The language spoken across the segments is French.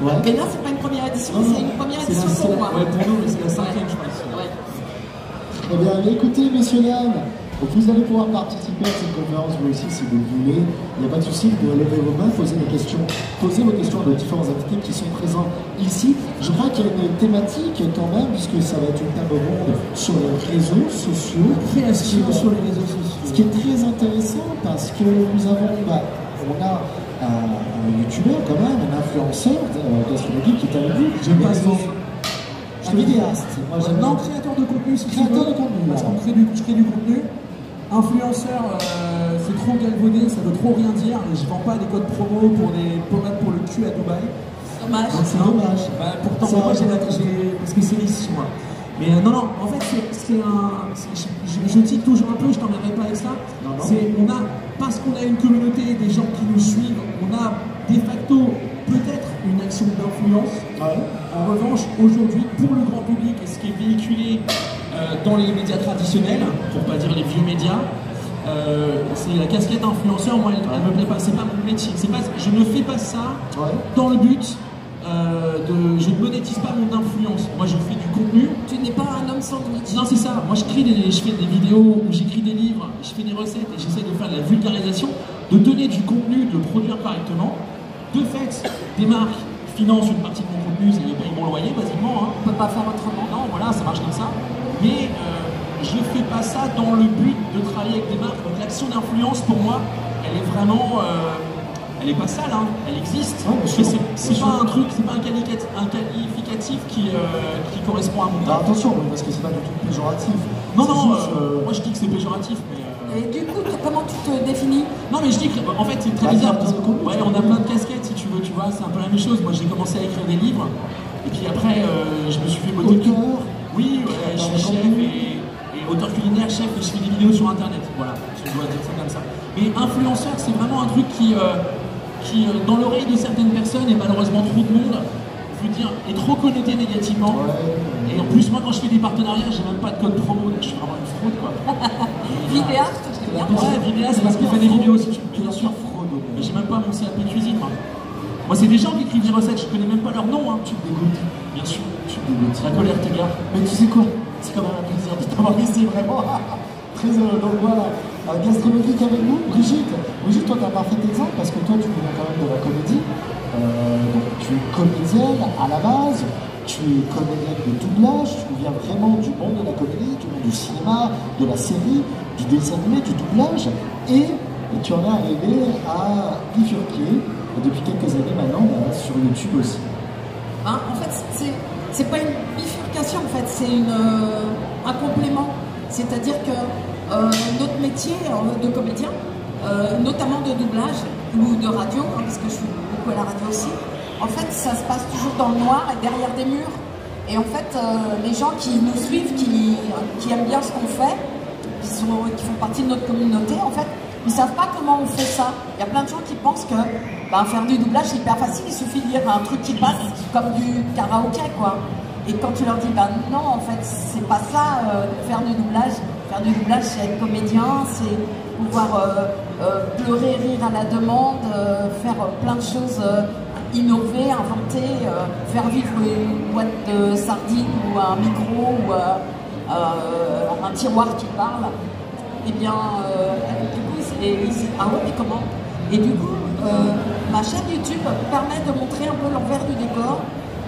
Ouais. Mais là, c'est pas une première édition, c'est une première édition pour moi. Ouais, pour nous, mais c'est la cinquième, je crois. Ouais. Eh bien, écoutez, messieurs, dames, vous allez pouvoir participer à cette conférence, vous aussi, si vous le voulez. Il n'y a pas de souci, vous pouvez lever vos mains, poser vos questions à nos différents invités qui sont présents ici. Je crois qu'il y a une thématique quand même, puisque ça va être une table ronde sur les réseaux sociaux. Création sur les réseaux sociaux. Ce qui est très intéressant, parce que nous avons, on a un youtubeur quand même, un influenceur gastronomique qui est avec vous. J'aime pas ce mot. Un vidéaste. Moi, j'aime Non, bien. créateur de contenu, si tu Créateur veux. de contenu, Parce voilà. qu'on je crée du contenu. Influenceur, c'est trop galvaudé, ça veut trop rien dire. Et je vends pas des codes promo pour des pommades pour le cul à Dubaï. Dommage. Donc, c'est dommage. Bah, pourtant, Ça moi, va. parce que c'est ici, moi. Mais non, non, en fait, je tique toujours un peu, je t'emmènerai pas avec ça. Non, non. Parce qu'on a une communauté, des gens qui nous suivent, on a de facto peut-être une action d'influence. Ouais. En revanche, aujourd'hui, pour le grand public et ce qui est véhiculé dans les médias traditionnels, pour pas dire les vieux médias, c'est la casquette influenceur. Moi, elle me plaît pas. C'est pas mon métier. Je ne fais pas ça dans le but je ne monétise pas mon influence. Moi, je fais du contenu. Tu n'es pas un homme sandwich. Non, c'est ça. Moi, je fais des vidéos, où j'écris des livres, je fais des recettes et j'essaie de faire de la vulgarisation, de donner du contenu, de le produire correctement. De fait, des marques financent une partie de mon contenu, ils payent mon loyer, basiquement. On ne peut pas faire autrement. Non, voilà, ça marche comme ça. Mais je fais pas ça dans le but de travailler avec des marques. Donc l'action d'influence, pour moi, elle est vraiment... elle est pas sale, hein. Elle existe. Ouais, c'est pas un truc, c'est pas un qualificatif qui correspond à mon Alors, temps. attention, parce que c'est pas du tout péjoratif. Non, C'est non, juste, moi je dis que c'est péjoratif, mais... Et du coup, comment tu te définis? Non, mais je dis que, en fait, c'est très bizarre, parce que, ouais, on a plein de casquettes, si tu veux, tu vois, c'est un peu la même chose. Moi, j'ai commencé à écrire des livres, et puis après, je me suis fait botter. Auteur. Oui, je suis chef et auteur culinaire, chef, et je fais des vidéos sur Internet, voilà, je dois dire ça comme ça. Mais influenceur, c'est vraiment un truc qui dans l'oreille de certaines personnes, et malheureusement trop de monde, je veux dire, est trop connoté négativement. Ouais. Et en plus, moi, quand je fais des partenariats, j'ai même pas de code promo, donc je suis vraiment une fraude, quoi. Vidéaste, je dis bien. Ouais, vidéaste, parce qu'il fait des vidéos aussi, bien sûr. Mais j'ai même pas mon CAP cuisine, moi. Moi, c'est des gens qui écrivent des recettes, je connais même pas leur nom, hein. Tu me dégoûtes. Bien sûr. Tu me dégoûtes. La colère, tes gars. Mais tu sais quoi? C'est quand même un plaisir de t'avoir ici, vraiment. Très heureux. Donc voilà, gastronomique avec nous. Brigitte, toi, tu as un parfait exemple parce que toi, tu viens quand même de la comédie. Donc, tu es comédienne à la base. Tu es comédienne de doublage. Tu viens vraiment du monde de la comédie, du monde du cinéma, de la série, du dessin animé, du doublage. Et tu en es arrivé à bifurquer depuis quelques années maintenant sur YouTube aussi. Hein, en fait, c'est pas une bifurcation, en fait, c'est un complément. C'est-à-dire que notre métier de comédien, notamment de doublage ou de radio, hein, parce que je suis beaucoup à la radio aussi, en fait, ça se passe toujours dans le noir et derrière des murs. Et en fait, les gens qui nous suivent, qui aiment bien ce qu'on fait, qui font partie de notre communauté, en fait, ils ne savent pas comment on fait ça. Il y a plein de gens qui pensent que faire du doublage, c'est hyper facile, il suffit de lire un truc qui passe comme du karaoké, quoi. Et quand tu leur dis, non, en fait, c'est pas ça, faire du doublage. Faire du doublage, c'est être comédien, c'est pouvoir pleurer, rire à la demande, faire plein de choses, innover, inventer, faire vivre une boîte de sardines ou un micro ou un tiroir qui parle. Et bien, du coup, ah ouais, mais comment? Et du coup, ma chaîne YouTube permet de montrer un peu l'envers du décor,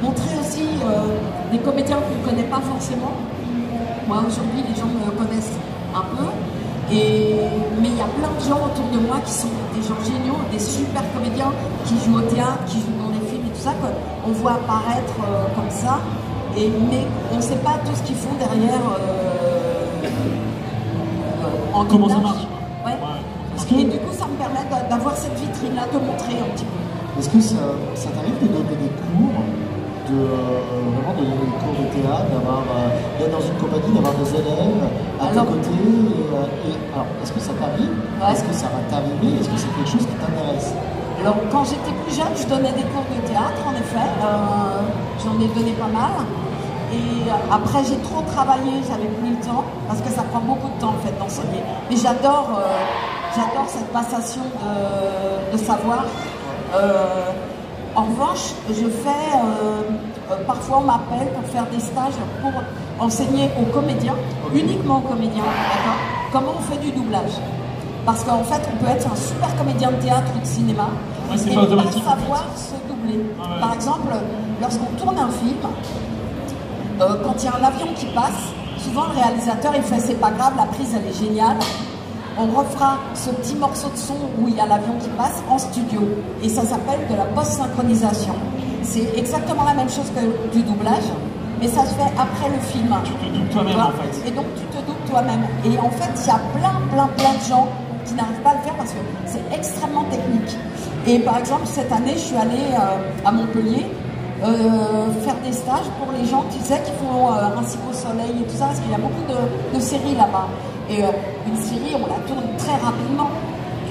montrer aussi des comédiens qu'on ne connaît pas forcément. Moi, aujourd'hui, les gens me connaissent un peu, mais il y a plein de gens autour de moi qui sont des gens géniaux, des super comédiens qui jouent au théâtre, qui jouent dans les films et tout ça, qu'on voit apparaître comme ça, mais on ne sait pas tout ce qu'ils font derrière. En Comment ça doublage. marche? Ouais. Et du coup, ça me permet d'avoir cette vitrine-là, de montrer un petit peu. Est-ce que ça t'arrive de donner des cours, vraiment de donner des cours de théâtre, d'être dans une compagnie, d'avoir des élèves à tes côtés alors, est-ce que ça t'arrive? Ouais. Est-ce que ça va t'arriver? Est-ce que c'est quelque chose qui t'intéresse? Alors, quand j'étais plus jeune, je donnais des cours de théâtre, en effet. J'en ai donné pas mal. Et après, j'ai trop travaillé, j'avais plus le temps, parce que ça prend beaucoup de temps, en fait, d'enseigner. Mais j'adore cette passation de savoir. En revanche, je fais, parfois on m'appelle pour faire des stages pour enseigner aux comédiens, uniquement aux comédiens, d'accord, comment on fait du doublage. Parce qu'en fait, on peut être un super comédien de théâtre ou de cinéma et pas automatique, pas savoir se doubler. Par exemple, lorsqu'on tourne un film, quand il y a un avion qui passe, souvent le réalisateur il fait c'est pas grave, la prise elle est géniale. On refera ce petit morceau de son où il y a l'avion qui passe en studio. Et ça s'appelle de la post-synchronisation. C'est exactement la même chose que du doublage, mais ça se fait après le film. Tu te doubles toi-même en fait. Et donc tu te doubles toi-même. Et en fait, il y a plein de gens qui n'arrivent pas à le faire parce que c'est extrêmement technique. Et par exemple, cette année, je suis allée à Montpellier faire des stages pour les gens qui font Un cycle au soleil et tout ça, parce qu'il y a beaucoup de séries là-bas. Et une série, on la tourne très rapidement.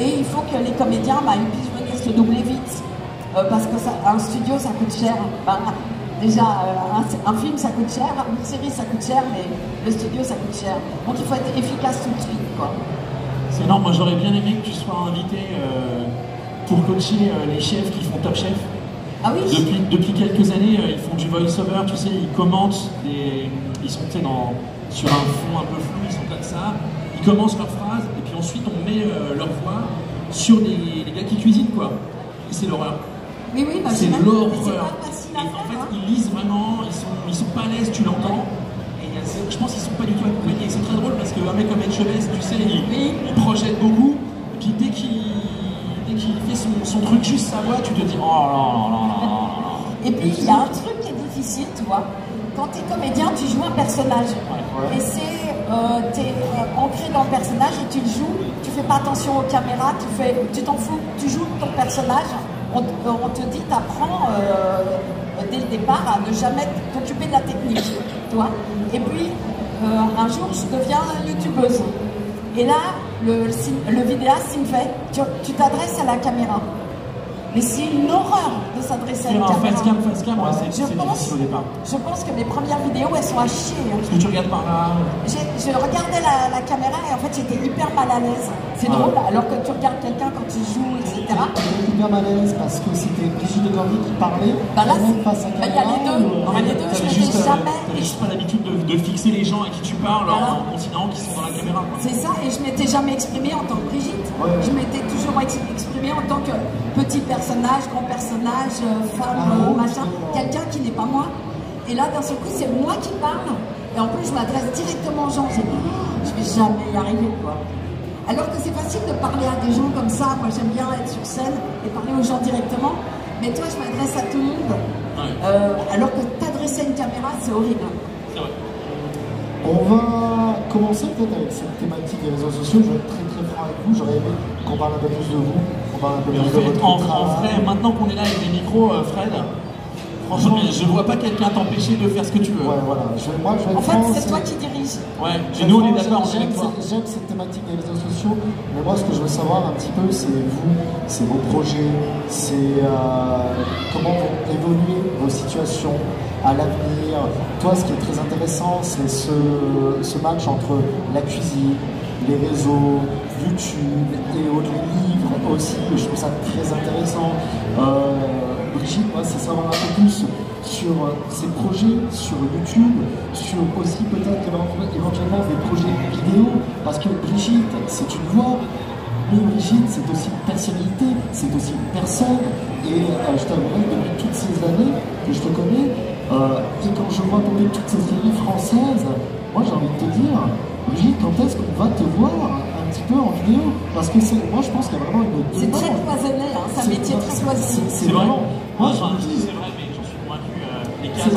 Et il faut que les comédiens, ils puissent venir se doubler vite. Parce que un studio, ça coûte cher. Déjà, un film, ça coûte cher. Une série, ça coûte cher. Mais le studio, ça coûte cher. Donc il faut être efficace tout de suite, quoi. C'est énorme. Moi, j'aurais bien aimé que tu sois invité pour coacher les chefs qui font Top Chef. Ah oui. Depuis quelques années, ils font du voice-over, tu sais, ils commentent, ils sont sur un fond un peu flou, ils sont comme ça, ils commencent leur phrase, et puis ensuite on met leur voix sur les gars qui cuisinent, quoi. Et c'est l'horreur. Oui, c'est l'horreur. Et en fait, ils lisent vraiment, ils sont pas à l'aise, tu l'entends. Et je pense qu'ils sont pas du tout accompagnés. Et c'est très drôle parce qu'un mec comme Etchebest, tu sais, il projette beaucoup, et puis dès qu'il fait son truc juste sa voix, tu te dis oh là là là là là. Et puis il y a un truc qui est difficile, tu vois. Quand tu es comédien, tu joues un personnage. Et t'es ancré dans le personnage et tu le joues. Tu fais pas attention aux caméras, tu t'en fous. Tu joues ton personnage. On te dit, t'apprends dès le départ à ne jamais t'occuper de la technique, tu vois. Et puis un jour, je deviens youtubeuse. Et là, le vidéaste, il me fait, tu t'adresses à la caméra. Mais c'est une horreur de s'adresser à une caméra. Face cam, c'est difficile au départ. Je pense que mes premières vidéos, elles sont à chier. Parce que tu regardes par là. Je regardais la caméra et en fait, j'étais hyper mal à l'aise. C'est drôle, alors que tu regardes quelqu'un quand tu joues, etc. J'étais hyper mal à l'aise parce que c'était Brigitte de Cordy qui parlait. Là, même face à il y a les deux. Je m'étais jamais. T'avais juste pas l'habitude de fixer les gens à qui tu parles en considérant qu'ils sont dans la caméra. C'est ça, et je m'étais jamais exprimée en tant que Brigitte. Je m'étais toujours exprimée en tant que petit personnage, grand personnage, femme, machin, quelqu'un qui n'est pas moi. Et là, d'un seul coup, c'est moi qui parle. Et en plus, je m'adresse directement aux gens. Je vais jamais y arriver, quoi. Alors que c'est facile de parler à des gens comme ça. Moi, j'aime bien être sur scène et parler aux gens directement. Mais toi, je m'adresse à tout le monde. Alors que t'adresser à une caméra, c'est horrible. C'est vrai. On va commencer peut-être avec cette thématique des réseaux sociaux. Je vais être très franc avec vous. J'aurais aimé qu'on parle un peu plus de vous. On parle un peu plus de votre en vrai, maintenant qu'on est là avec des micros, Fred, franchement, je vois pas quelqu'un t'empêcher de faire ce que tu veux. Ouais, voilà. Moi, je vais être en fait, franc, c'est toi qui dirige. Ouais, et nous, on est d'accord, on est avec toi. J'aime cette thématique des réseaux sociaux, mais moi, ce que je veux savoir un petit peu, c'est vous, c'est vos projets, c'est comment vont évoluer vos situations à l'avenir. Toi, ce qui est très intéressant, c'est ce match entre la cuisine, les réseaux, YouTube et autres livres aussi. Je trouve ça très intéressant. Brigitte, moi, c'est savoir un peu plus sur ces projets, sur YouTube, sur aussi peut-être éventuellement des projets vidéo, parce que Brigitte, c'est une voix, mais Brigitte, c'est aussi une personnalité, c'est aussi une personne, et je t'avouerai depuis toutes ces années que je te connais, et quand je vois tomber toutes ces séries françaises, moi j'ai envie de te dire, Brigitte, quand est-ce qu'on va te voir un petit peu en vidéo? Parce que moi je pense qu'il y a vraiment une demande. C'est très cloisonné, hein, c'est un métier très cloisonné. C'est vraiment. Moi je me dis. C'est vrai, mais j'en suis convaincu.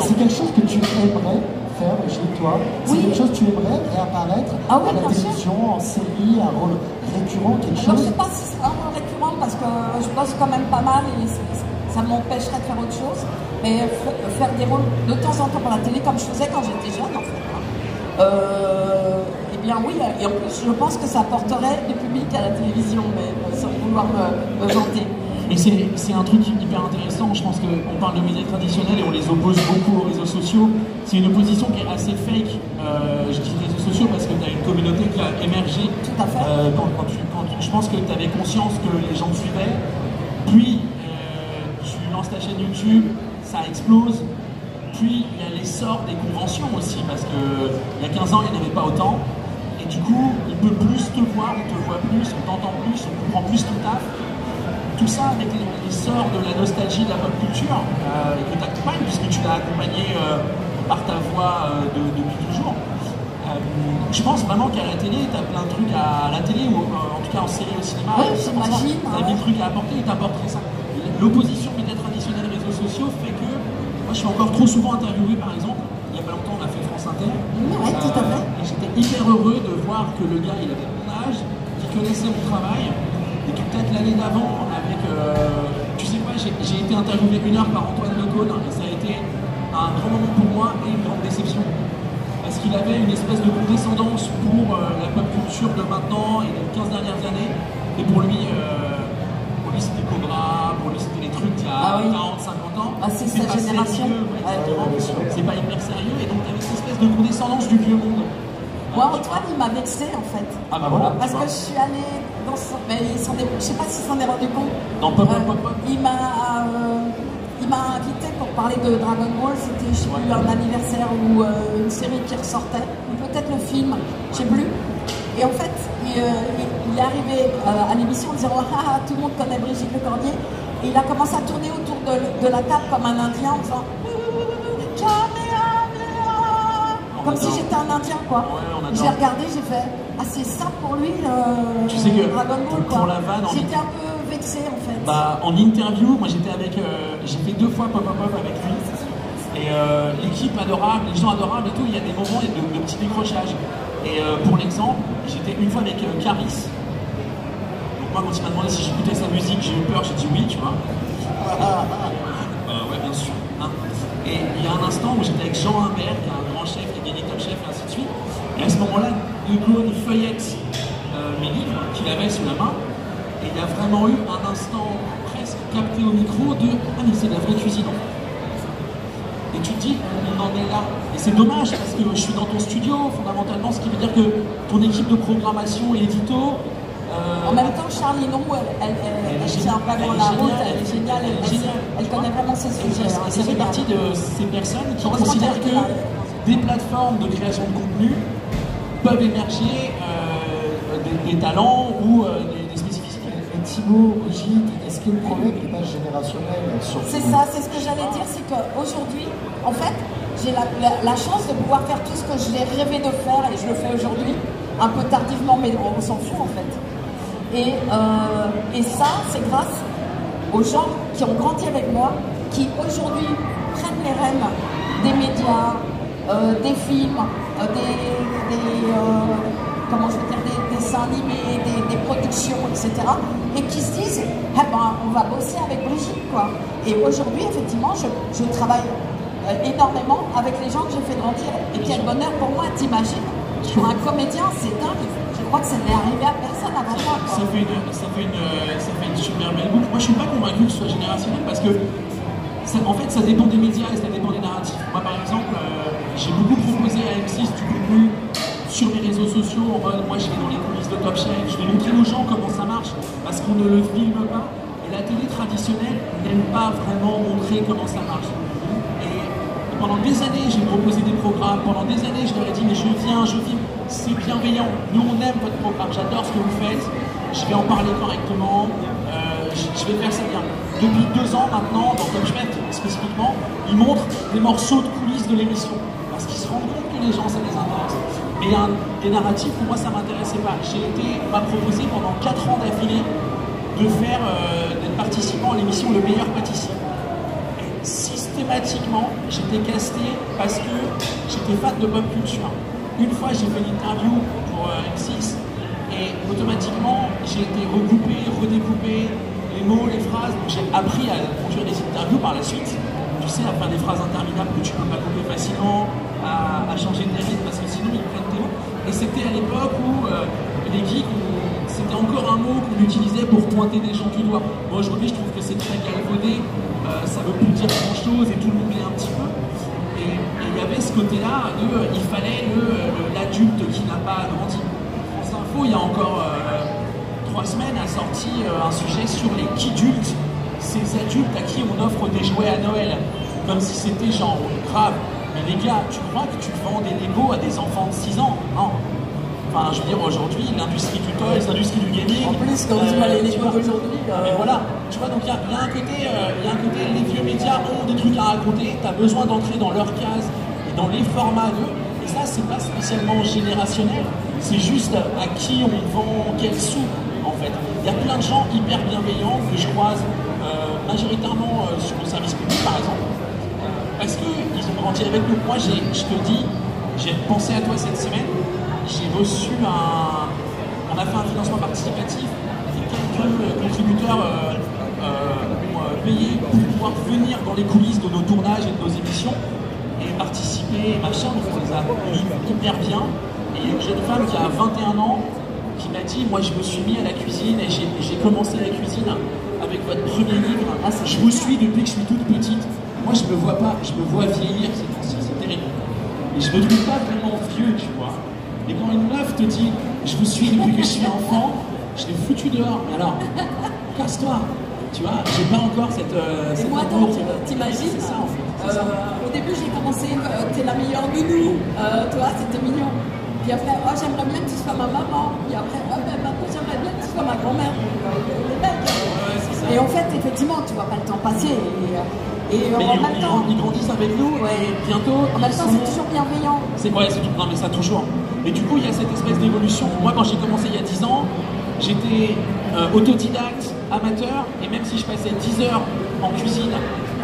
C'est quelque chose que tu aimerais faire chez toi. C'est quelque chose que tu aimerais réapparaître à la télévision, en série, un rôle récurrent, quelque chose. Alors je sais pas si c'est un rôle récurrent parce que je bosse quand même pas mal et ça m'empêcherait de faire autre chose. Mais faire des rôles de temps en temps pour la télé comme je faisais quand j'étais jeune en fait. Eh bien oui, et en plus je pense que ça apporterait du public à la télévision, mais sans vouloir me vanter. Et c'est un truc hyper intéressant, je pense qu'on parle de médias traditionnels et on les oppose beaucoup aux réseaux sociaux. C'est une opposition qui est assez fake, je dis réseaux sociaux parce que tu as une communauté qui a émergé. Tout à fait. Je pense que tu avais conscience que les gens te suivaient, puis tu lances ta chaîne YouTube, ça explose. Puis il y a l'essor des conventions aussi, parce qu'il y a 15 ans, il n'y en avait pas autant. Et du coup, on peut plus te voir, on te voit plus, on t'entend plus, on comprend plus ton taf. Tout ça avec l'essor de la nostalgie de la pop culture, que tu accompagnes, puisque tu l'as accompagné par ta voix depuis toujours. Je pense vraiment qu'à la télé, tu as plein de trucs à la télé, ou en tout cas en série au cinéma. Oui, j'imagine. Tu as des trucs à apporter et t'apporterais ça. L'opposition médias traditionnelle réseaux sociaux fait que moi je suis encore trop souvent interviewé par exemple. Il y a pas longtemps on a fait France Inter. Oui, tout à fait. Et j'étais hyper heureux de voir que le gars il avait mon âge, qu'il connaissait mon travail, et que peut-être l'année d'avant avec tu sais pas, j'ai été interviewé 1 heure par Antoine Decaune et ça a été un grand moment pour moi et une grande déception. Parce qu'il avait une espèce de condescendance pour la pop culture de maintenant et des 15 dernières années. Et pour lui c'était Cobra, pour lui c'était les trucs il y a 40, 50 ans. Ah, c'est sa génération. C'est pas hyper sérieux et donc il y avait cette espèce de condescendance du vieux monde. Moi, Antoine, il m'a vexé en fait. Ah bah voilà. Parce que je suis allée dans son. Mais je sais pas s'il s'en est rendu compte. Dans Pop Pop Pop Pop. Il m'a invité pour parler de Dragon Ball. C'était, je sais plus, un anniversaire ou une série qui ressortait. Ou peut-être le film, je sais plus. Et en fait, il est arrivé à l'émission en disant ah, tout le monde connaît Brigitte Lecordier. Et il a commencé à tourner autour de la table comme un Indien en faisant comme si j'étais un Indien, quoi. Ouais, j'ai regardé, j'ai fait ah, c'est ça pour lui, tu sais que Dragon Ball, pour la vanne, j'étais un peu vexée en fait. Bah, en interview, moi j'étais avec, j'ai fait 2 fois Pop Pop Pop avec lui. Et l'équipe adorable, les gens adorables et tout, il y a des moments de petits décrochages. Et pour l'exemple, j'étais une fois avec Caris. Donc moi quand il m'a demandé si j'écoutais sa musique, j'ai eu peur, j'ai dit oui, tu vois. Ouais, bien sûr. Hein. Et il y a un instant où j'étais avec Jean Humbert, qui est un grand chef, qui a gagné Top Chef et ainsi de suite. Et à ce moment-là, Hugo feuillette mes livres qu'il avait sous la main. Et il y a vraiment eu un instant presque capté au micro de « Ah mais c'est de la vraie cuisine en fait ». Et tu te dis, on en est là. Et c'est dommage parce que je suis dans ton studio, fondamentalement, ce qui veut dire que ton équipe de programmation et édito... en même temps, Charlie Non, elle tient vraiment la route, elle est géniale, elle connaît vraiment ses sujets. Et ça fait partie de ces personnes qui considèrent que des plateformes de création de contenu peuvent émerger des talents ou des spécificités. Et Thibaut, Brigitte, est-ce que le problème n'est pas générationnel sur C'est ça, c'est ce que j'allais dire, c'est qu'aujourd'hui, en fait, j'ai la chance de pouvoir faire tout ce que j'ai rêvé de faire et je le fais aujourd'hui, un peu tardivement, mais on s'en fout en fait. Et ça, c'est grâce aux gens qui ont grandi avec moi, qui aujourd'hui prennent les rênes des médias, des films, comment je veux dire, des dessins animés, des productions, etc. Et qui se disent, eh ben, on va bosser avec Brigitte, quoi. Et aujourd'hui, effectivement, je travaille énormément avec les gens que j'ai fait grandir. Et quel bonheur pour moi, t'imagines, pour un comédien, c'est dingue. Je crois que ça n'est arrivé à personne avant moi. Ça fait une super belle boucle. Moi, je suis pas convaincu que ce soit générationnel parce que, en fait, ça dépend des médias et ça dépend des narratifs. Moi, par exemple, j'ai beaucoup proposé à M6 du contenu sur les réseaux sociaux en mode, moi, je vais dans les coulisses de Top Chef, je vais montrer aux gens comment ça marche parce qu'on ne le filme pas. Et la télé traditionnelle n'aime pas vraiment montrer comment ça marche. Et pendant des années, j'ai proposé des programmes. Pendant des années, je leur ai dit, mais je viens, je filme. C'est bienveillant. Nous, on aime votre programme. J'adore ce que vous faites. Je vais en parler correctement. Je vais faire ça bien. Depuis 2 ans maintenant, dans Top Chef spécifiquement, ils montrent des morceaux de coulisses de l'émission. Parce qu'ils se rendent compte que les gens, ça les intéresse. Mais des narratifs, pour moi, ça ne m'intéressait pas. On m'a proposé pendant 4 ans d'affilée d'être participant à l'émission Le Meilleur Pâtissier. Et systématiquement, j'étais casté parce que j'étais fan de pop culture. Une fois, j'ai fait l'interview pour M6 et automatiquement, j'ai été recoupé, redécoupé, les mots, les phrases. Donc j'ai appris à conduire des interviews par la suite. Tu sais, à faire des phrases interminables que tu ne peux pas couper facilement, à changer de rythme parce que sinon ils prennent tes mots. Et c'était à l'époque où les geeks, c'était encore un mot qu'on utilisait pour pointer des gens du doigt. Moi aujourd'hui, je trouve que c'est très galvaudé, ça veut plus dire grand chose et tout le monde l'est un petit peu. Et il y avait ce côté-là de il fallait l'adulte qui n'a pas grandi. France Info, il y a encore 3 semaines, a sorti un sujet sur les kidultes. C'est adultes à qui on offre des jouets à Noël, comme si c'était genre grave. Mais les gars, tu crois que tu vends des Lego à des enfants de 6 ans? Non. Enfin, je veux dire, aujourd'hui, l'industrie du toy, l'industrie du gaming. En plus, quand tu vois les Lego d'aujourd'hui. Mais voilà, tu vois, donc il y a un côté, les vieux médias ont des trucs à raconter, tu as besoin d'entrer dans leur case et dans les formats d'eux. Et ça, c'est pas spécialement générationnel, c'est juste à qui on vend quel sou, en fait. Il y a plein de gens hyper bienveillants que je croise majoritairement sur le service public, par exemple, parce qu'ils ont grandi avec nous. Moi, je te dis, j'ai pensé à toi cette semaine. J'ai reçu on a fait un financement participatif et quelques contributeurs ont payé pour pouvoir venir dans les coulisses de nos tournages et de nos émissions et participer, machin, donc on les a mis hyper bien. Et une jeune femme qui a 21 ans qui m'a dit, moi je me suis mis à la cuisine et j'ai commencé la cuisine avec votre premier livre. Je vous suis depuis que je suis toute petite. Moi je me vois pas, je me vois vieillir ces temps-ci, c'est terrible. Et je me trouve pas vraiment vieux, tu vois. Et quand une meuf te dit je vous suis depuis que je suis enfant, je l'ai foutu dehors. Mais alors, casse-toi. Tu vois, j'ai pas encore cette. Et moi, t'imagines, c'est ça en fait. Au début, j'ai commencé, t'es la meilleure nounou. Toi, c'était mignon. Puis après, oh, j'aimerais bien que tu sois ma maman. Puis après, oh, ben, maintenant, j'aimerais bien que tu sois ma grand-mère. Et en fait, effectivement, tu vois pas le temps passer. Et en même temps, ils grandissent avec nous et bientôt. En même temps, c'est toujours bienveillant. C'est vrai, c'est tout. Non, mais ça toujours. Et du coup, il y a cette espèce d'évolution. Moi, quand j'ai commencé il y a 10 ans, j'étais autodidacte, amateur, et même si je passais 10 heures en cuisine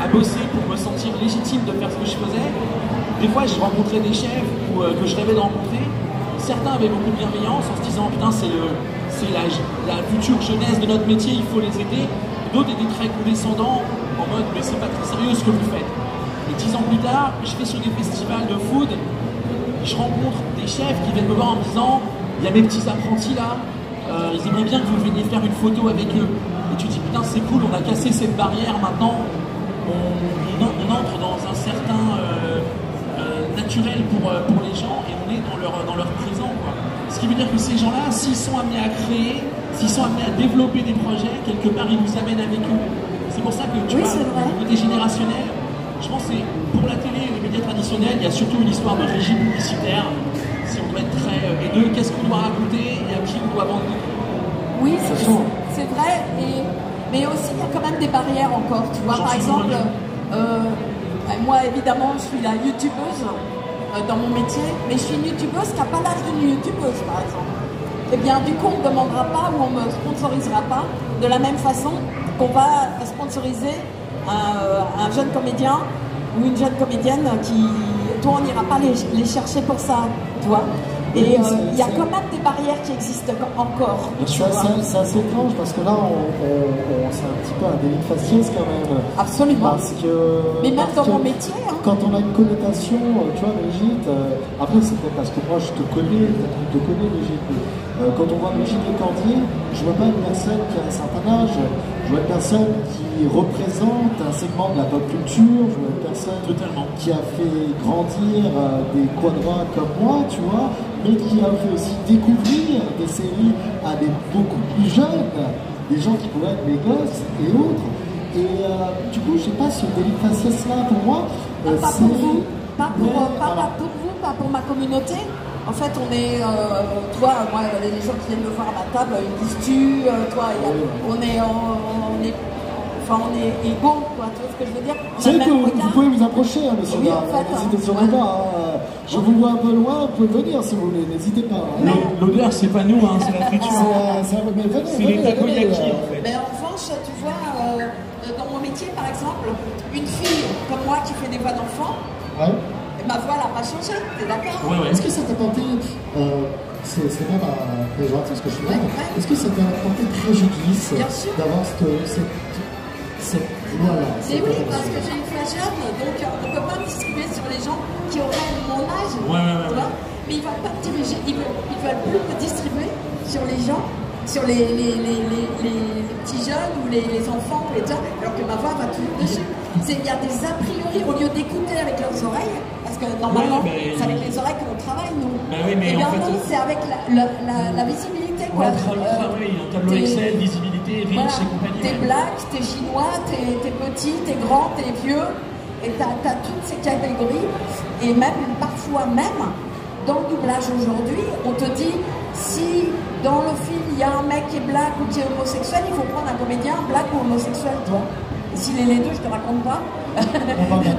à bosser pour me sentir légitime de faire ce que je faisais, des fois, je rencontrais des chefs que je rêvais de rencontrer. Certains avaient beaucoup de bienveillance en se disant putain, c'est la future jeunesse de notre métier, il faut les aider. D'autres étaient très condescendants en mode mais c'est pas très sérieux ce que vous faites. Et 10 ans plus tard, je vais sur des festivals de food, je rencontre des chefs qui viennent me voir en me disant il y a mes petits apprentis là, ils aimeraient bien que vous veniez faire une photo avec eux. Et tu te dis putain c'est cool, on a cassé cette barrière, maintenant on entre dans un certain naturel pour les gens et on est dans leur présent, quoi. Ce qui veut dire que ces gens-là, s'ils sont amenés à créer, s'ils sont amenés à développer des projets, quelque part ils nous amènent avec eux. C'est pour ça que tu vois, le côté générationnel, je pense que c'est pour la télé et les médias traditionnels, il y a surtout une histoire de régie publicitaire. Si on doit être très haineux, qu'est-ce qu'on doit raconter et à qui on doit vendre. Oui, c'est vrai, mais aussi il y a quand même des barrières encore, tu vois, par exemple, moi évidemment je suis la youtubeuse dans mon métier, mais je suis une youtubeuse qui n'a pas l'âge d'une youtubeuse par exemple. Eh bien du coup on ne me demandera pas ou on ne me sponsorisera pas de la même façon qu'on va sponsoriser un jeune comédien ou une jeune comédienne qui, toi on n'ira pas les chercher pour ça, tu vois. Et il y a quand même des barrières qui existent encore. C'est assez étrange parce que là, c'est un petit peu un délit de faciès quand même. Absolument. Parce que, mais même dans mon métier. Hein. Quand on a une connotation, tu vois, Brigitte, après c'est peut-être parce que moi je te connais, peut-être que tu te connais, Brigitte. Quand on voit Brigitte Lecordier, je vois pas une personne qui a un certain âge, je vois une personne qui représente un segment de la pop culture, je vois une personne qui a fait grandir des quadras comme moi, tu vois, mais qui a fait aussi découvrir des séries à des beaucoup plus jeunes, des gens qui pourraient être mes gosses et autres. Et du coup, je sais pas, ce délit de faciès-là, pour moi, pas pour vous, pas pour ma communauté. En fait, on est, toi, moi, les gens qui viennent me voir à ma table, ils me disent tu, toi, on est égaux, quoi, tu vois ce que je veux dire? C'est que vous pouvez vous approcher, hein, monsieur. Oui, en fait, n'hésitez surtout pas. Je vous vois un peu loin, vous pouvez venir si vous voulez, n'hésitez pas. Hein. L'odeur, c'est pas nous, hein, c'est la friture. C'est les takoyaki, en fait. Mais en revanche, tu vois, dans mon métier, par exemple, une fille comme moi qui fait des voix d'enfant, ma voix n'a pas changé, t'es d'accord? Est-ce que ça t'a porté, c'est même un péjoratif ce que je fais, est-ce que ça t'a porté préjudice d'avoir cette voix-là? Et oui, parce que j'ai une voix jeune, donc on ne peut pas distribuer sur les gens qui auraient mon âge, tu vois? Mais ils ne veulent pas diriger, ils veulent plus me distribuer sur les gens, sur les petits jeunes ou les enfants, alors que ma voix va toujours dessus. Il y a des a priori, au lieu d'écouter avec leurs oreilles, parce que normalement, c'est avec les oreilles qu'on travaille, nous. Et bien non, c'est avec la visibilité quoi. Oui, un tableau Excel, visibilité, riche voilà, et compagnie. T'es black, t'es chinois, t'es petit, t'es grand, t'es vieux, et t'as toutes ces catégories. Et même, parfois même, dans le doublage aujourd'hui, on te dit, si dans le film il y a un mec qui est black ou qui est homosexuel, il faut prendre un comédien black ou homosexuel, toi. Et s'il est les deux, je te raconte pas. On parle d'un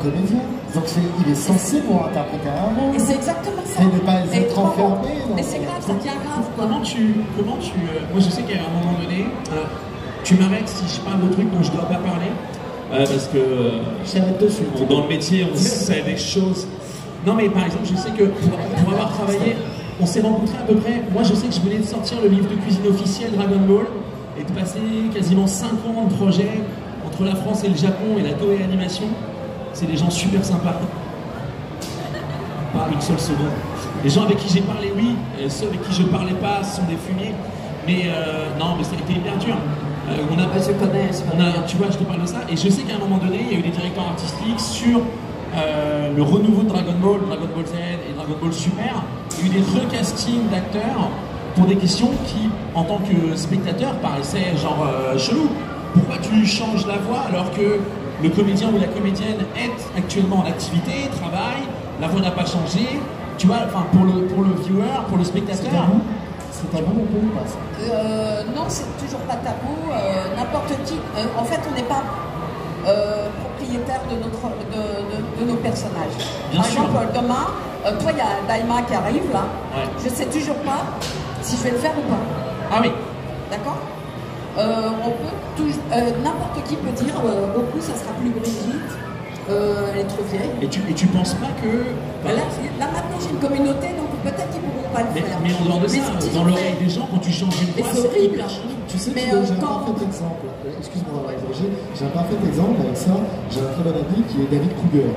comédien, donc il est censé pouvoir interpréter un rôle. Et c'est exactement ça. Et ne pas être enfermé. Mais c'est grave, ça devient grave. Comment tu moi je sais qu'à un moment donné, tu m'arrêtes si je parle de trucs dont je dois pas parler, parce que dans le métier on sait des choses. Non mais par exemple je sais que pour avoir travaillé, on s'est rencontrés à peu près, moi je sais que je venais de sortir le livre de cuisine officiel Dragon Ball et de passer quasiment 5 ans de projet entre la France et le Japon et la Toei Animation. C'est des gens super sympas. Pas une seule seconde. Les gens avec qui j'ai parlé, oui, ceux avec qui je parlais pas sont des fumiers. Mais non, mais ça a été hyper dur. Tu vois, je te parle de ça. Et je sais qu'à un moment donné, il y a eu des directeurs artistiques sur le renouveau de Dragon Ball Z et Dragon Ball Super. Il y a eu des recastings d'acteurs pour des questions qui, en tant que spectateur, paraissaient genre chelou. Pourquoi tu changes la voix alors que le comédien ou la comédienne est actuellement en activité, travaille, la voix n'a pas changé, tu vois, enfin pour le viewer, pour le spectateur. C'est tabou un peu ou pas ça? Non, c'est toujours pas tabou. N'importe qui. En fait, on n'est pas propriétaire de nos personnages. Bien Par sûr. exemple, demain, toi, il y a Daima qui arrive là. Ouais. Je sais toujours pas si je vais le faire ou pas. Ah oui. D'accord. On peut n'importe qui peut dire beaucoup, ça sera plus Brigitte. Elle est trop vieille. Et tu penses pas que... Là maintenant j'ai une communauté, donc peut-être qu'ils pourront pas le faire. Mais en dehors de ça, dans l'oreille des gens, quand tu changes une Mais voix, c'est horrible. Tu sais, Mais j'ai un quand... parfait exemple. Excuse-moi, j'ai un parfait exemple avec ça. J'ai un très bon ami qui est David Kruger.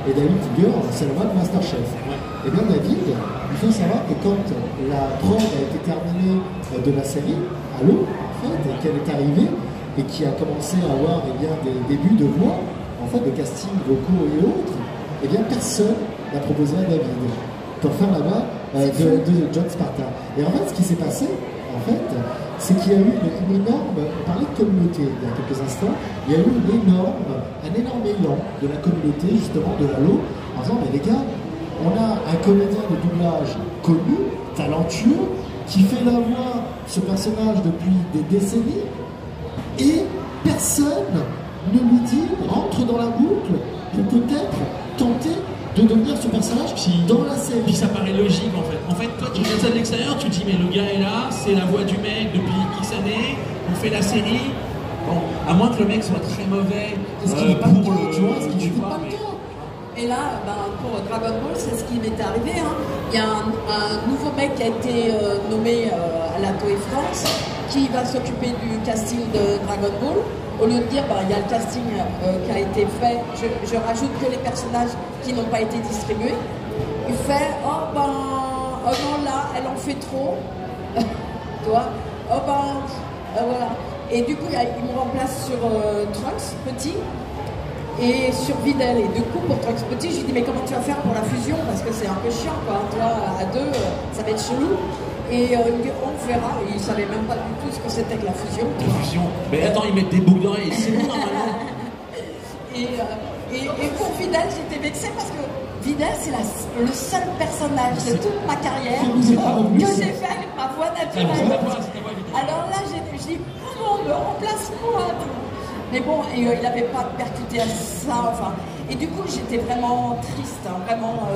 Et David Kruger, c'est le roi de Masterchef. Ouais. Et bien David, il faut savoir que quand la prod a été terminée de la série, à l'eau, en fait, et qu'elle est arrivée, et qui a commencé à avoir des débuts de voix, en fait, de casting vocaux et autres, eh bien personne n'a proposé à David pour faire la voix de John Sparta. Et en fait, ce qui s'est passé, en fait, c'est qu'il y a eu une énorme, on parlait de communauté il y a quelques instants, il y a eu un énorme élan de la communauté, justement, de l'Halo, en disant, mais les gars, on a un comédien de doublage connu, talentueux, qui fait la voix de ce personnage depuis des décennies, et personne ne lui dit, rentre dans la boucle, pour peut-être tenter de devenir ce personnage dans la série. Puis ça paraît logique en fait. En fait, toi tu regardes ça de l'extérieur, tu te dis mais le gars est là, c'est la voix du mec depuis X années, on fait la série. Bon, à moins que le mec soit très mauvais. Est-ce qu'il n'est pas le cas, tu vois, est-ce qu'il n'est pas le cas? Et là, pour Dragon Ball, c'est ce qui m'est arrivé. Hein. Il y a un nouveau mec qui a été nommé à la Toei France, qui va s'occuper du casting de Dragon Ball. Au lieu de dire, il y a le casting qui a été fait, je rajoute que les personnages qui n'ont pas été distribués. Il fait, oh non, là, elle en fait trop. Tu vois, voilà. Et du coup, il me remplace sur Trunks Petit et sur Videl. Et du coup, pour Trunks Petit, je lui dis, mais comment tu vas faire pour la fusion? Parce que c'est un peu chiant, quoi. Toi, à deux, ça va être chelou. Et il me dit, on verra. Il ne savait même pas du tout ce que c'était que la fusion. La fusion. Mais attends, ils mettent des boucles d'oreilles, c'est bon normalement. Et pour Videl, j'étais vexée parce que Videl, c'est le seul personnage de toute ma carrière que j'ai fait avec ma voix naturelle. Alors là, je dis, oh non, remplace-moi. Mais bon, il n'avait pas percuté à ça. Enfin, et du coup, j'étais vraiment triste. Hein, vraiment,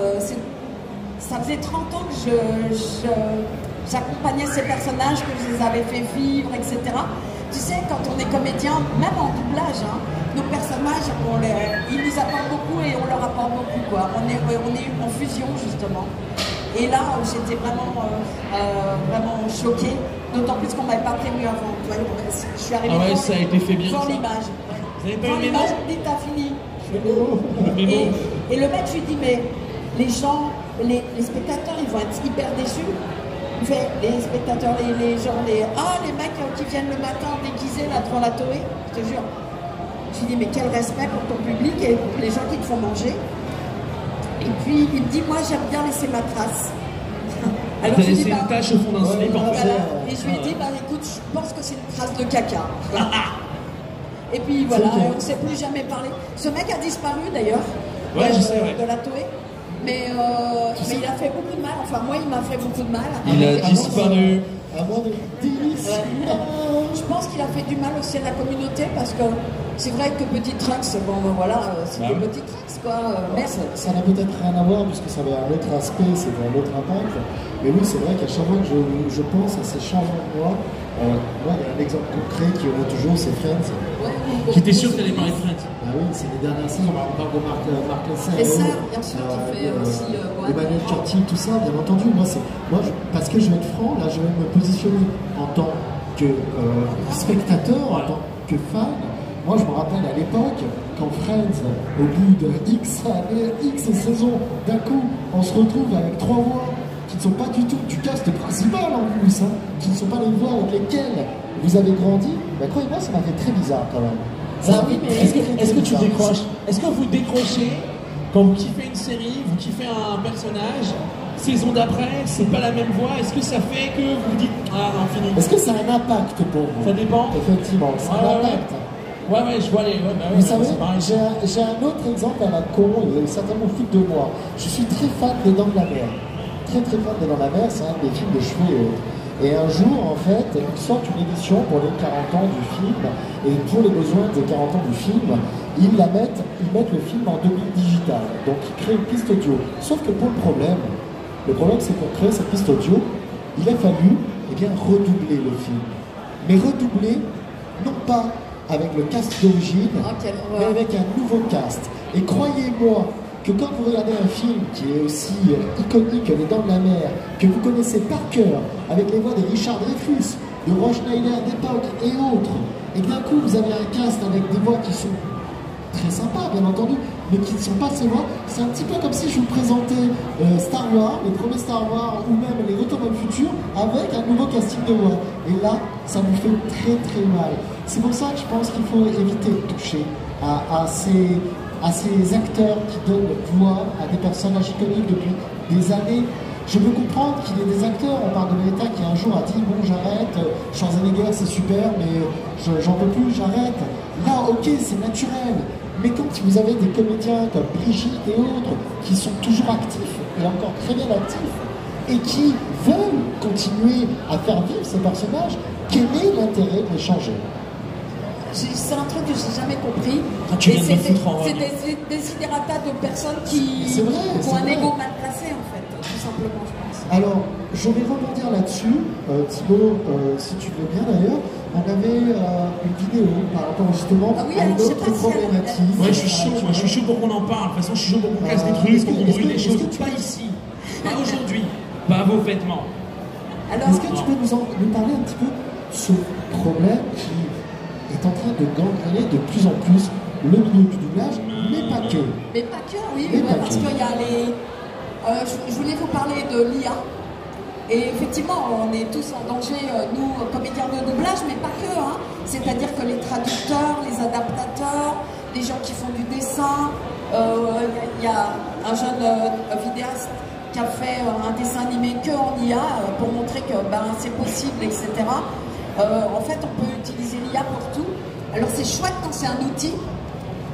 ça faisait 30 ans que j'accompagnais ces personnages, que je les avais fait vivre, etc. Tu sais, quand on est comédien, même en doublage, hein, nos personnages, ils nous apportent beaucoup et on leur apporte beaucoup, quoi. On est en fusion, justement. Et là, j'étais vraiment choquée, d'autant plus qu'on ne m'avait pas prévenu avant. Je suis arrivée ouais, ça a été fait bien. devant l'image. Vous avez pas eu le mémo? L'image, dit t'as fini. Le mémo. Et le mec, je lui dis, mais les gens, les spectateurs, ils vont être hyper déçus. Il fait, les spectateurs, les mecs qui viennent le matin déguisés là devant la Toei, je te jure. Je lui dis, mais quel respect pour ton public et pour les gens qui te font manger. Et puis il me dit, moi j'aime bien laisser ma trace. Alors, T'as je lui dis, laissé une tache au fond d'un slip en fait. voilà. Et je lui ai dit, bah écoute, je pense que c'est une trace de caca. Et puis voilà, on ne s'est plus jamais parlé. Ce mec a disparu d'ailleurs. Ouais, je sais, ouais. De la Toé. Mais il a fait beaucoup de mal. Enfin, moi, il m'a fait beaucoup de mal. Il a disparu. À moi de délice. Je pense qu'il a fait du mal aussi à la communauté parce que c'est vrai que Petit Trunks, bon ben voilà, c'est des petits Trunks quoi. Merde. Ça n'a peut-être rien à voir puisque ça avait un autre aspect, c'était un autre impact. Mais oui, c'est vrai qu'à chaque fois que je pense à ces changements de moi, il y a un exemple concret qui revient toujours, c'est Friends. Qui était sûr que t'allais parler de Friends. Ah oui, c'est les dernières saisons, on parle de Marc Lessard. Et ça, bien sûr, qui fait aussi. Emmanuel Curtil, tout ça, bien entendu. Parce que je vais être franc, là, je vais me positionner en tant que spectateur, en tant que fan. Moi, je me rappelle à l'époque, quand Friends, au bout de X années, X saisons, d'un coup, on se retrouve avec 3 voix qui ne sont pas du tout du cast principal en plus, hein, qui ne sont pas les voix avec lesquelles vous avez grandi. Ben, croyez-moi, ça m'a fait très bizarre quand même. Oui, mais est-ce que tu décroches? Est-ce que vous décrochez quand vous kiffez une série, vous kiffez un personnage, saison d'après, c'est pas la même voix? Est-ce que ça fait que vous dites ah non, fini? Est-ce que ça a un impact pour vous? Ça dépend. Effectivement, ça a un impact. Ouais, je vois les. Vous savez, j'ai un autre exemple à la con, vous allez certainement foutre de moi. Je suis très fan des Dents de la Mer. Très fan des Dents de la Mer, c'est un des films de cheveux. Et un jour, en fait, ils sortent une édition pour les 40 ans du film, et pour les besoins des 40 ans du film, ils mettent le film en digital. Donc ils créent une piste audio. Sauf que pour le problème c'est pour créer cette piste audio, il a fallu redoubler le film. Mais redoubler, non pas avec le cast d'origine, mais avec un nouveau cast. Et croyez-moi, que quand vous regardez un film qui est aussi iconique que Les Dents de la Mer, que vous connaissez par cœur, avec les voix de Richard Dreyfuss, de Roy Schneider d'époque et autres, et que d'un coup vous avez un cast avec des voix qui sont très sympas, bien entendu, mais qui ne sont pas ces voix, c'est un petit peu comme si je vous présentais Star Wars, les premiers Star Wars, ou même les Retours vers le futur, avec un nouveau casting de voix. Et là, ça vous fait très mal. C'est pour ça que je pense qu'il faut éviter de toucher à ces acteurs qui donnent voix à des personnages iconiques depuis des années. Je peux comprendre qu'il y ait des acteurs, on parle de l'État qui un jour a dit bon j'arrête, Schwarzenegger c'est super mais j'en peux plus, j'arrête. Là ok c'est naturel, mais quand vous avez des comédiens comme Brigitte et autres qui sont toujours actifs et encore très bien actifs et qui veulent continuer à faire vivre ces personnages, quel est l'intérêt de les changer? C'est un truc que je n'ai jamais compris. C'est des desiderata de personnes qui ont un ego mal placé, en fait, tout simplement, je pense. Alors, je vais rebondir là-dessus. Thibaut, si tu veux bien d'ailleurs, on avait une vidéo par rapport justement à une autre problématique. Ouais, je suis chaud pour qu'on en parle. De toute façon, je suis chaud pour qu'on casse des trucs, pour qu'on brûle des choses. Pas ici, pas aujourd'hui, pas vos vêtements. Est-ce que tu peux nous parler un petit peu de ce problème qui est en train de gangréner de plus en plus le milieu du doublage, mais pas que. Mais pas que, oui, parce qu'il y a les... je voulais vous parler de l'IA. Et effectivement, on est tous en danger, nous, comédiens de doublage, mais pas que. Hein. C'est-à-dire que les traducteurs, les adaptateurs, les gens qui font du dessin, il y a un jeune vidéaste qui a fait un dessin animé que en IA pour montrer que c'est possible, etc. En fait, on peut utiliser l'IA pour tout. Alors, c'est chouette quand c'est un outil,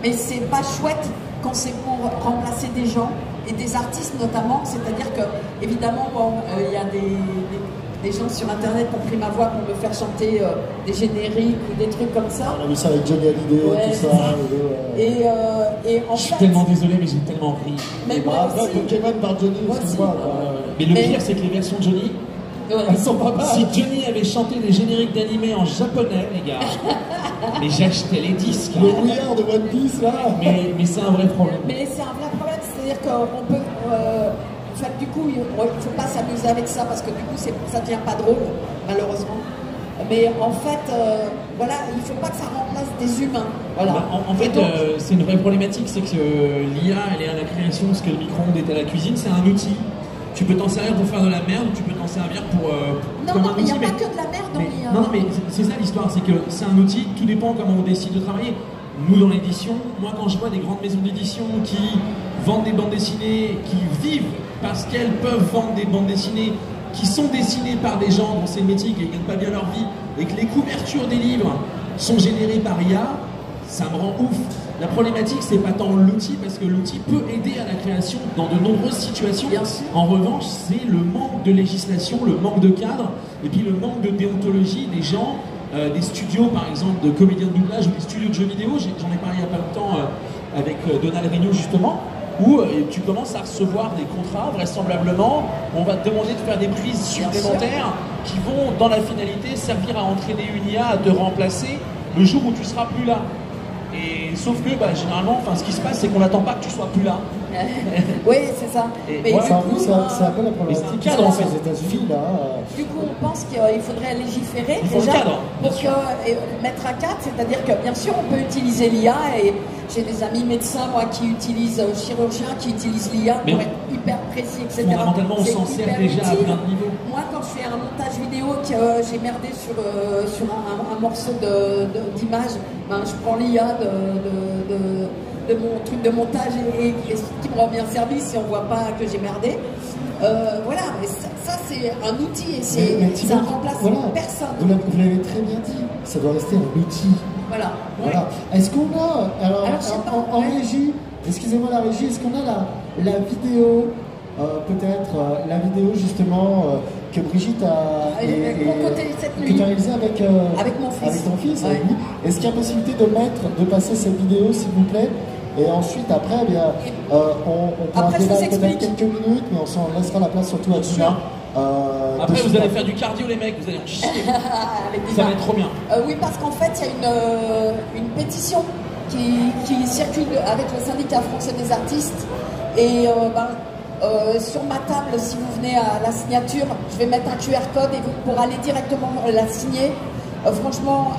mais c'est pas chouette quand c'est pour remplacer des gens et des artistes notamment. C'est-à-dire que, évidemment, il y a des gens sur Internet qui ont pris ma voix pour me faire chanter des génériques ou des trucs comme ça. On a vu ça avec Johnny Hallyday, tout ça. Et en fait... Je suis tellement désolé, mais j'ai tellement ri. Mais moi aussi. Pokémon par Johnny, excuse-moi. Mais le pire, c'est que les versions Johnny... Elles sont pas mal. Si Johnny avait chanté des génériques d'animés en japonais, les gars, mais j'achetais les disques. Le Weird de One Piece, là. Mais c'est un vrai problème. Mais c'est un vrai problème, c'est-à-dire qu'on peut... en fait, du coup, il ne faut pas s'amuser avec ça parce que du coup, ça ne devient pas drôle, malheureusement. Mais en fait, voilà, il ne faut pas que ça remplace des humains. Voilà. En fait, c'est une vraie problématique, c'est que l'IA, elle est à la création, ce que le micro-ondes est à la cuisine, c'est un outil. Tu peux t'en servir pour faire de la merde, ou tu peux t'en servir pour... non, il n'y a pas que de la merde dans l'IA. Non, mais c'est ça l'histoire, c'est que c'est un outil, tout dépend comment on décide de travailler. Nous, dans l'édition, moi, quand je vois des grandes maisons d'édition qui vendent des bandes dessinées, qui vivent parce qu'elles peuvent vendre des bandes dessinées qui sont dessinés par des gens dont c'est le métier, qui ne gagnent pas bien leur vie, et que les couvertures des livres sont générées par IA, ça me rend ouf. La problématique, c'est pas tant l'outil, parce que l'outil peut aider à la création dans de nombreuses situations. En revanche, c'est le manque de législation, le manque de cadre, et puis le manque de déontologie des gens, des studios par exemple de comédiens de doublage ou des studios de jeux vidéo. J'en ai parlé il n'y a pas longtemps avec Donald Regnault justement, où tu commences à recevoir des contrats, vraisemblablement, on va te demander de faire des prises supplémentaires qui vont, dans la finalité, servir à entraîner une IA à te remplacer le jour où tu seras plus là. Et sauf que généralement, ce qui se passe, c'est qu'on n'attend pas que tu sois plus là. Oui, c'est ça. Mais ouais, c'est un peu la problématique qui se passe aux États-Unis là. Du coup, on pense qu'il faudrait légiférer déjà pour mettre un cadre, c'est-à-dire que bien sûr, on peut utiliser l'IA et j'ai des amis médecins, moi, qui utilisent chirurgiens, qui utilisent l'IA pour être hyper précis, etc. Fondamentalement, on s'en sert déjà à plein de niveaux. Moi, quand je fais un montage vidéo, que j'ai merdé sur un morceau d'image, je prends l'IA de mon truc de montage et qui me rend bien service si on voit pas que j'ai merdé. Voilà, mais ça c'est un outil et ça ne remplace personne. Vous l'avez très bien dit, ça doit rester un outil. Voilà. Est-ce qu'on a, alors en régie, excusez-moi la régie, est-ce qu'on a la vidéo, peut-être la vidéo justement que Brigitte a réalisée avec mon fils. Avec ton fils, avec lui. Est-ce qu'il y a possibilité de passer cette vidéo s'il vous plaît? Et ensuite, après, on pourra débattre peut-être quelques minutes, mais on s'en laissera la place surtout à Dina. Après, vous allez faire du cardio, les mecs, vous allez en chier. Ça va être trop bien. Oui, parce qu'en fait, il y a une pétition qui circule avec le syndicat français des artistes. Et sur ma table, si vous venez à la signature, je vais mettre un QR code et vous pourrez aller directement la signer. Franchement,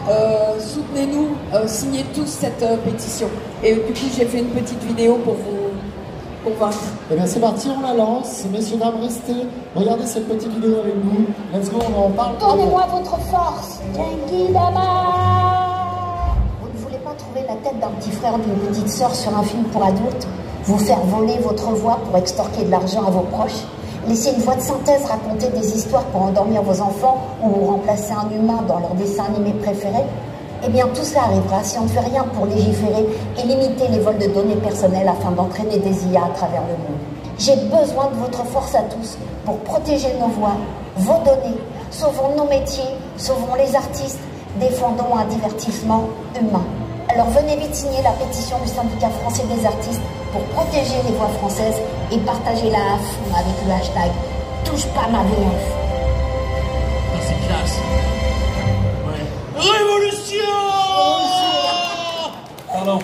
soutenez-nous, signez tous cette pétition. Et du coup, j'ai fait une petite vidéo pour vous convaincre. Eh bien, c'est parti, on la lance. Messieurs, dames, restez. Regardez cette petite vidéo avec nous. Let's go, on en parle. Donnez-moi votre force, Genki Dama. Vous ne voulez pas trouver la tête d'un petit frère, d'une petite sœur sur un film pour adultes, vous faire voler votre voix pour extorquer de l'argent à vos proches, laisser une voix de synthèse raconter des histoires pour endormir vos enfants ou remplacer un humain dans leur dessin animé préféré? Eh bien, tout ça arrivera si on ne fait rien pour légiférer et limiter les vols de données personnelles afin d'entraîner des IA à travers le monde. J'ai besoin de votre force à tous pour protéger nos voix, vos données, sauvons nos métiers, sauvons les artistes, défendons un divertissement humain. Alors venez vite signer la pétition du syndicat français des artistes pour protéger les voix françaises et partagez-la à fond avec le hashtag touche pas ma VF. C'est classe. Ouais. Révolution. Pardon.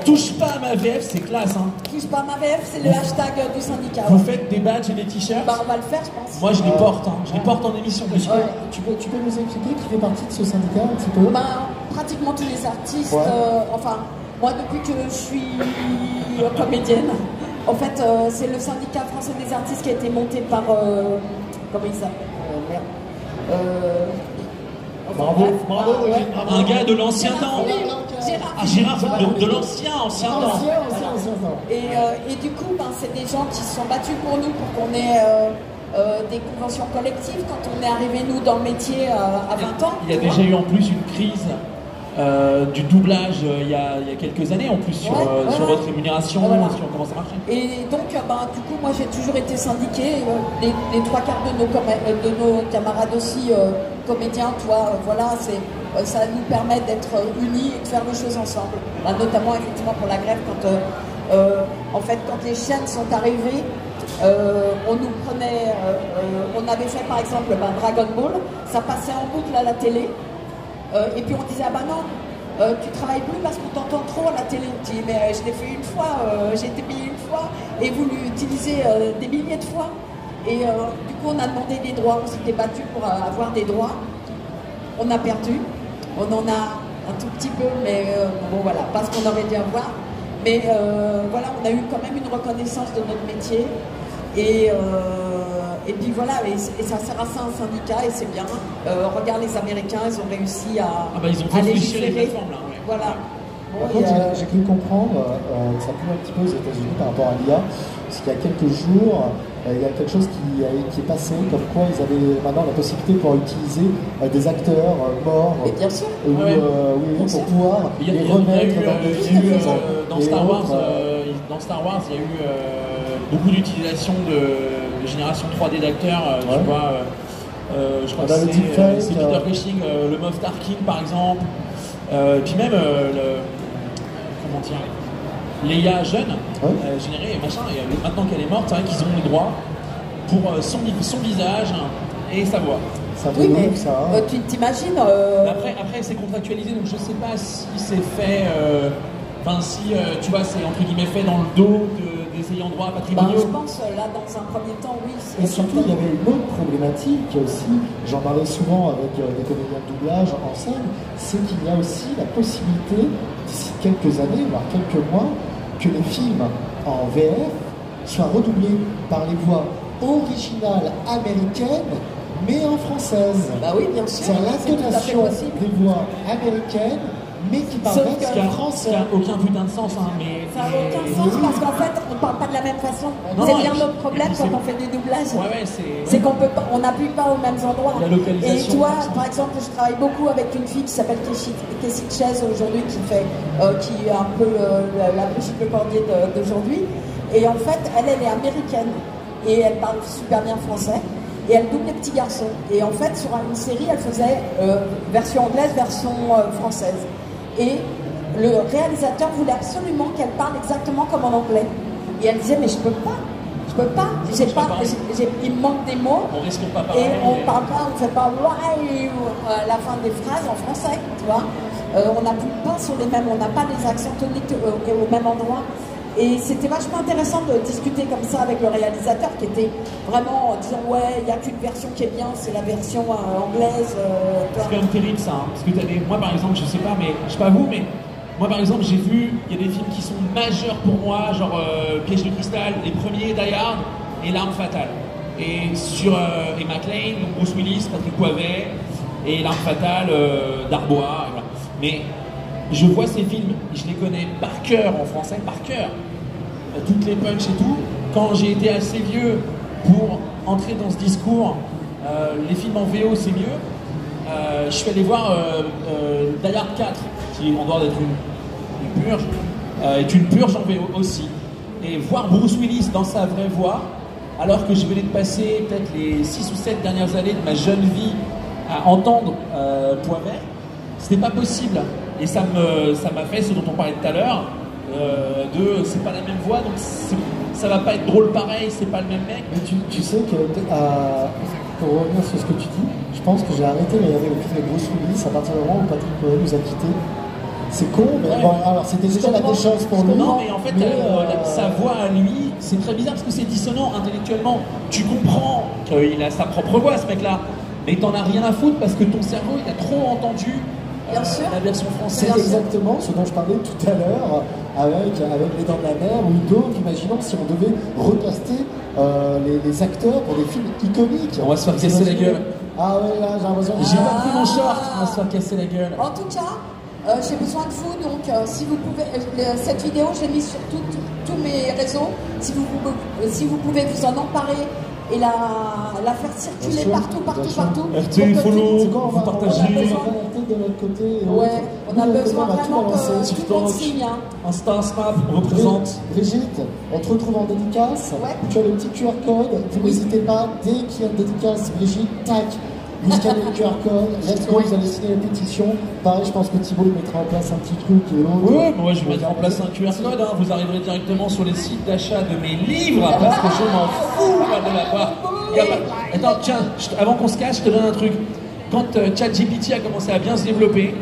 Touche pas à ma VF, c'est classe, hein. Touche pas à ma VF, c'est le hashtag du syndicat. Vous faites des badges et des t-shirts? On va le faire, je pense. Moi, je les porte, hein. Je les porte en émission. Tu peux nous expliquer qui fait partie de ce syndicat un petit peu? Pratiquement tous les artistes. Enfin, moi, depuis que je suis comédienne, en fait, c'est le syndicat français des artistes qui a été monté par. Comment il s'appelle? Bravo. Un gars de l'ancien temps. Gérard, de l'ancien temps. Et du coup, c'est des gens qui se sont battus pour nous, pour qu'on ait des conventions collectives. Quand on est arrivé, nous, dans le métier à 20 ans. Il y a déjà eu en plus une crise du doublage il y a quelques années, en plus, sur votre rémunération, sur comment ça marchait. Et donc, du coup, moi, j'ai toujours été syndiquée. Les trois quarts de nos camarades aussi, comédiens, ça nous permet d'être unis et de faire les choses ensemble. Notamment, effectivement, pour la grève, quand les chaînes sont arrivées, on nous prenait, on avait fait par exemple Dragon Ball, ça passait en boucle à la télé, et puis on disait non, tu travailles plus parce qu'on t'entend trop à la télé. Tu dis mais je l'ai fait une fois, j'ai été payé une fois, et vous l'utilisez des milliers de fois. Et du coup on a demandé des droits, on s'était battu pour avoir des droits, on a perdu, on en a un tout petit peu, mais pas ce qu'on aurait dû avoir. Mais on a eu quand même une reconnaissance de notre métier. Et puis voilà, et ça sert à ça un syndicat, et c'est bien. Regarde les Américains, ils ont réussi à légiférer. Les plateformes, là, ouais. Voilà. Par contre, j'ai cru comprendre que ça pue un petit peu aux États-Unis par rapport à l'IA, parce qu'il y a quelques jours, il y a quelque chose qui est passé, comme quoi ils avaient maintenant la possibilité de pouvoir utiliser des acteurs morts Et bien sûr. oui, pour pouvoir les remettre dans des films. Dans Star Wars, il y a eu beaucoup d'utilisation de génération 3D d'acteurs, tu vois. Je crois que c'est Peter Cushing, le Moff Tarkin par exemple, et puis même comment dire, Leia jeune, générée machin, et maintenant qu'elle est morte, c'est vrai qu'ils ont le droit pour son visage et sa voix. Oui, mais tu t'imagines. Après c'est contractualisé, donc je sais pas si c'est fait. Enfin, si tu vois, c'est entre guillemets fait dans le dos des ayants droit patrimoniaux. Je pense là dans un premier temps, oui. Et surtout, il y avait une autre problématique aussi, j'en parlais souvent avec des comédiens de doublage en scène, c'est qu'il y a aussi la possibilité, d'ici quelques années, voire quelques mois, que les films en VF soient redoublés par les voix originales américaines, mais en française. Bah oui, bien sûr. C'est l'intonation des voix américaines, mais qui parlent français. Ça n'a aucun putain de sens, hein, mais... Ça n'a aucun sens parce qu'en fait, on ne parle pas de la même façon. C'est bien notre problème quand on fait des doublages. C'est qu'on peut pas, on n'appuie pas aux mêmes endroits. La localisation. Et toi, par exemple, je travaille beaucoup avec une fille qui s'appelle Cassie Chase aujourd'hui, qui est un peu la Brigitte Lecordier d'aujourd'hui. Et en fait, elle est américaine. Et elle parle super bien français. Et elle double les petits garçons. Et en fait, sur une série, elle faisait version anglaise, version française. Et le réalisateur voulait absolument qu'elle parle exactement comme en anglais. Et elle disait, mais je peux pas. Il me manque des mots. On risque pas parler. Et on parle pas, on fait pas la fin des phrases en français, tu vois. On n'appuie pas sur les mêmes, on n'a pas les accents toniques au même endroit. Et c'était vachement intéressant de discuter comme ça avec le réalisateur qui était vraiment en disant ouais, il n'y a qu'une version qui est bien, c'est la version anglaise. C'est quand même terrible ça, hein, parce que moi par exemple, je sais pas vous, mais moi par exemple j'ai vu, il y a des films qui sont majeurs pour moi, genre Piège de cristal, les premiers Die Hard et L'Arme fatale. Et sur Emma Klein, Bruce Willis, Patrick Poivet et L'Arme fatale d'Arbois. Voilà. Mais je vois ces films, je les connais par cœur en français, par cœur. Toutes les punchs et tout. Quand j'ai été assez vieux pour entrer dans ce discours, les films en VO c'est mieux. Je suis allé voir Die Hard 4, qui en dehors d'être une purge, est une purge en VO aussi. Et voir Bruce Willis dans sa vraie voix, alors que je venais de passer peut-être les 6 ou 7 dernières années de ma jeune vie à entendre Poivet, c'était pas possible. Et ça m'a fait ce dont on parlait tout à l'heure, c'est pas la même voix, donc ça va pas être drôle pareil, c'est pas le même mec. Mais tu sais que, pour revenir sur ce que tu dis, je pense que j'ai arrêté de regarder le film de Bruce Willis à partir du moment où Patrick Poivet nous a quittés. C'est con, mais bon, alors c'était déjà la déchance pour lui. Non, mais en fait, sa voix à lui, c'est très bizarre parce que c'est dissonant intellectuellement. Tu comprends qu'il a sa propre voix, ce mec-là, mais t'en as rien à foutre parce que ton cerveau, il a trop entendu. La version française. C'est exactement ce dont je parlais tout à l'heure avec Les Dents de la Mer ou d'autres. Imaginons si on devait recaster les acteurs pour des films iconiques. On va se faire casser la gueule. Ah ouais, là j'ai l'impression que j'ai pas pris mon short, on va se faire casser la gueule. En tout cas, j'ai besoin de vous, donc si vous pouvez, cette vidéo je l'ai mise sur tous mes réseaux, si vous pouvez vous en emparer et la faire circuler partout. RT, follow, vous partagez. De notre côté. Ouais, on a besoin vraiment que tout le monde signe. Insta, Snap, représente. Brigitte, on te retrouve en dédicace. Ouais. Tu as le petit QR code. Vous n'hésitez pas, dès qu'il y a une dédicace, Brigitte, tac, vous scannez le QR code. Let's go, vous allez signer la pétition. Pareil, je pense que Thibaut mettra en place un petit truc. Oui, moi je vais mettre en place un QR code. Hein. Vous arriverez directement sur les sites d'achat de mes livres parce que je m'en fous de la part. Attends, tiens, avant qu'on se cache, je te donne un truc. Quand ChatGPT a commencé à bien se développer,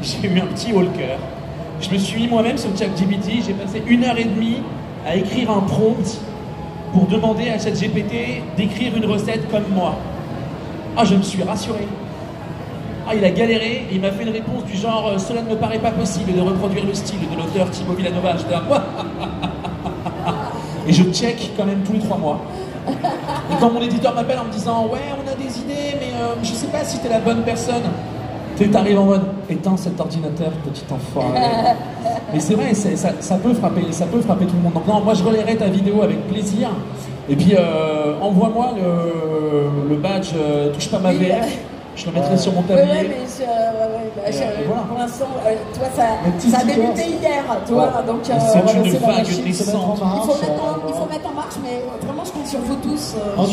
j'ai eu un petit haut le cœur. Je me suis mis moi-même sur ChatGPT, j'ai passé 1h30 à écrire un prompt pour demander à ChatGPT d'écrire une recette comme moi. Ah, je me suis rassuré. Ah, il a galéré et il m'a fait une réponse du genre « Cela ne me paraît pas possible de reproduire le style de l'auteur Thibaut Villanova. » Je dis « Et je check quand même tous les 3 mois. Et quand mon éditeur m'appelle en me disant « Ouais, on a des idées, mais je sais pas si t'es la bonne personne. » T'arrives en mode « Éteins cet ordinateur, petit enfoiré. » Mais c'est vrai, ça peut frapper tout le monde. Donc non, moi je relayerai ta vidéo avec plaisir. Et puis, envoie-moi le badge Touche pas ma VF. Je le mettrai sur mon tablier. Ouais, mais voilà. pour l'instant, toi, ça a débuté hier, toi. Donc, c'est on va une laisser la vague machine se mettre en naissante. marche. il faut mettre en marche, mais vraiment, je compte sur vous tous. En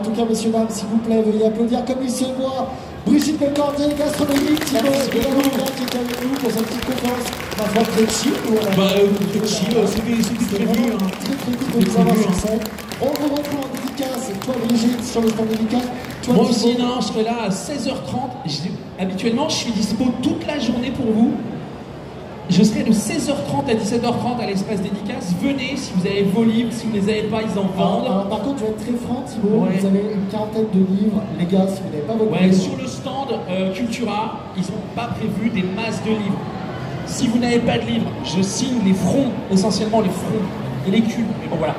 tout cas, messieurs, dames, s'il vous plaît, veuillez applaudir comme il se doit. Brigitte Belcordier, gastronomique, Thibaut Belalouka qui est avec nous pour cette petite conférence, ma foi, très chill. Très chill, c'était prévu. Très cool de vous avoir sur scène. On vous retrouve en dédicace, toi Brigitte, sur le stand dédicace. Toi, Moi Thibaut. aussi, non, je serai là à 16h30. Habituellement, je suis dispo toute la journée pour vous. Je serai de 16h30 à 17h30 à l'espace dédicace. Venez si vous avez vos livres, si vous ne les avez pas, ils en vendent. Alors, par contre, je vais être très franc, Thibaut. Ouais. Vous avez une quarantaine de livres. Les gars, si vous n'avez pas votre Ouais, livre, sur le stand Cultura, ils n'ont pas prévu des masses de livres. Si vous n'avez pas de livres, je signe les fronts, essentiellement les fronts et les culs. Mais bon, voilà.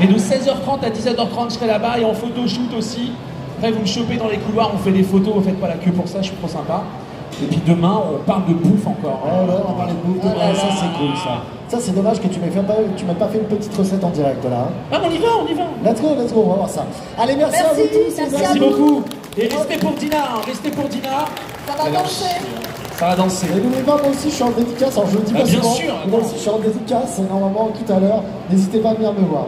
Mais de 16h30 à 17h30, je serai là-bas et en photoshoot aussi. Après, vous me chopez dans les couloirs, on fait des photos, vous faites pas la queue pour ça, je suis trop sympa. Et puis demain, on parle de bouffe encore. Ouais, on va parler de bouffe demain, ça c'est cool ça. Ça c'est dommage que tu m'aies pas fait une petite recette en direct là. Ah, on y va, on y va. Let's go, on va voir ça. Allez, merci à vous tous. merci Merci beaucoup. Et restez pour Dina, restez pour Dina. Ça va danser. Ça va danser. Et n'oubliez pas, moi aussi je suis en dédicace, alors je le dis pas bien souvent, sûr, moi aussi je suis en dédicace, normalement tout à l'heure, n'hésitez pas à venir me voir.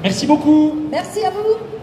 Merci beaucoup. Merci à vous.